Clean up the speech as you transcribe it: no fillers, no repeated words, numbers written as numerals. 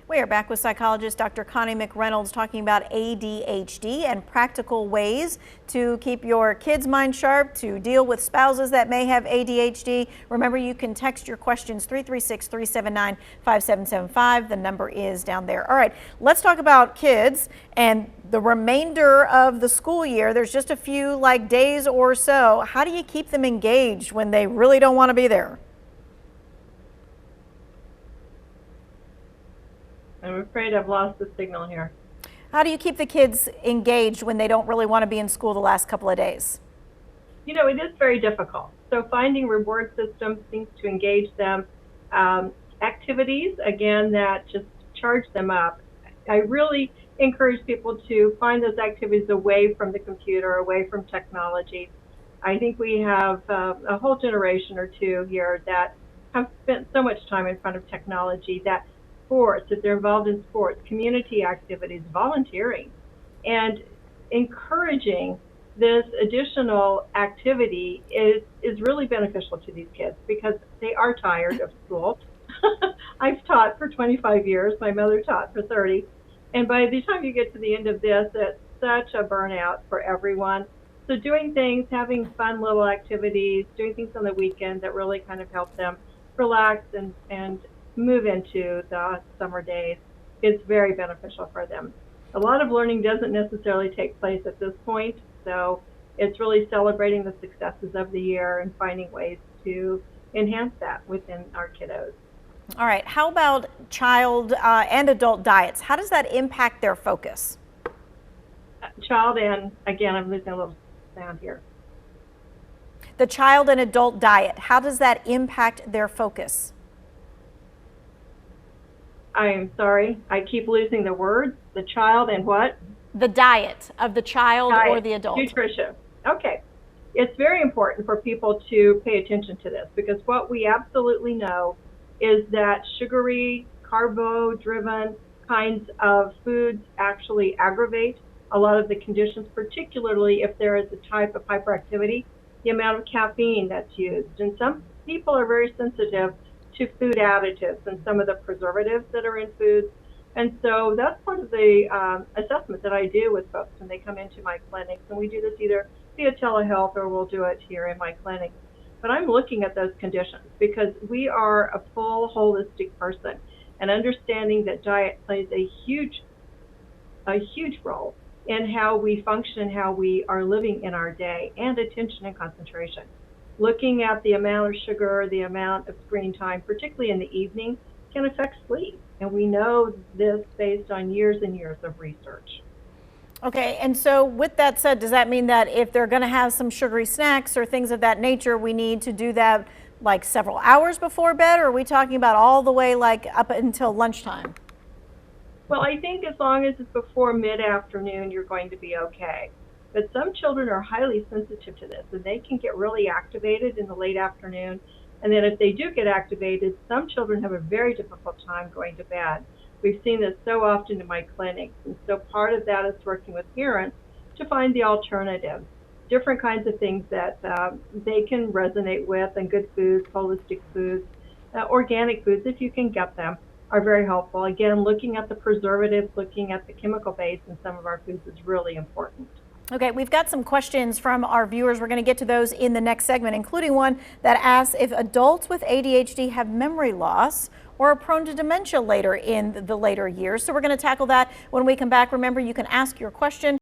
We are back with psychologist Dr. Connie McReynolds talking about ADHD and practical ways to keep your kids' mind sharp, to deal with spouses that may have ADHD. Remember, you can text your questions 336-379-5775. The number is down there. All right, let's talk about kids and the remainder of the school year. There's just a few days or so. How do you keep them engaged when they really don't want to be there? I'm afraid I've lost the signal here. How do you keep the kids engaged when they don't really want to be in school the last couple of days? You know, it is very difficult. So finding reward systems, things to engage them, activities, again, that just charge them up. I really encourage people to find those activities away from the computer, away from technology. I think we have a whole generation or two here that have spent so much time in front of technology that sports, if they're involved in sports, community activities, volunteering, and encouraging this additional activity is really beneficial to these kids because they are tired of school. I've taught for 25 years. My mother taught for 30. And by the time you get to the end of this, it's such a burnout for everyone. So doing things, having fun little activities, doing things on the weekend that really kind of help them relax and move into the summer days is very beneficial for them. A lot of learning doesn't necessarily take place at this point, so it's really celebrating the successes of the year and finding ways to enhance that within our kiddos. All right, how about child and adult diets? How does that impact their focus? Child and, again, I'm losing a little sound here. The child and adult diet, how does that impact their focus? I'm sorry, I keep losing the words. The child and what? The diet of the child Diet, or the adult. Nutrition. Okay. It's very important for people to pay attention to this because what we absolutely know is that sugary, carbo-driven kinds of foods actually aggravate a lot of the conditions, particularly if there is a type of hyperactivity, the amount of caffeine that's used. And some people are very sensitive to food additives and some of the preservatives that are in foods. And so that's part of the assessment that I do with folks when they come into my clinics. And we do this either via telehealth or we'll do it here in my clinic. But I'm looking at those conditions because we are a full holistic person, and understanding that diet plays a huge role in how we function, how we are living in our day, and attention and concentration. Looking at the amount of sugar, the amount of screen time, particularly in the evening, can affect sleep. And we know this based on years and years of research. Okay, and so with that said, does that mean that if they're going to have some sugary snacks or things of that nature, we need to do that like several hours before bed, or are we talking about all the way up until lunchtime? Well, I think as long as it's before mid-afternoon, you're going to be okay. But some children are highly sensitive to this, and they can get really activated in the late afternoon. And then if they do get activated, some children have a very difficult time going to bed. We've seen this so often in my clinics. And so part of that is working with parents to find the alternatives, different kinds of things that they can resonate with, and good foods, holistic foods, organic foods, if you can get them, are very helpful. Again, looking at the preservatives, looking at the chemical base in some of our foods is really important. Okay, we've got some questions from our viewers. We're going to get to those in the next segment, including one that asks if adults with ADHD have memory loss or are prone to dementia later in the later years. So we're going to tackle that when we come back. Remember, you can ask your question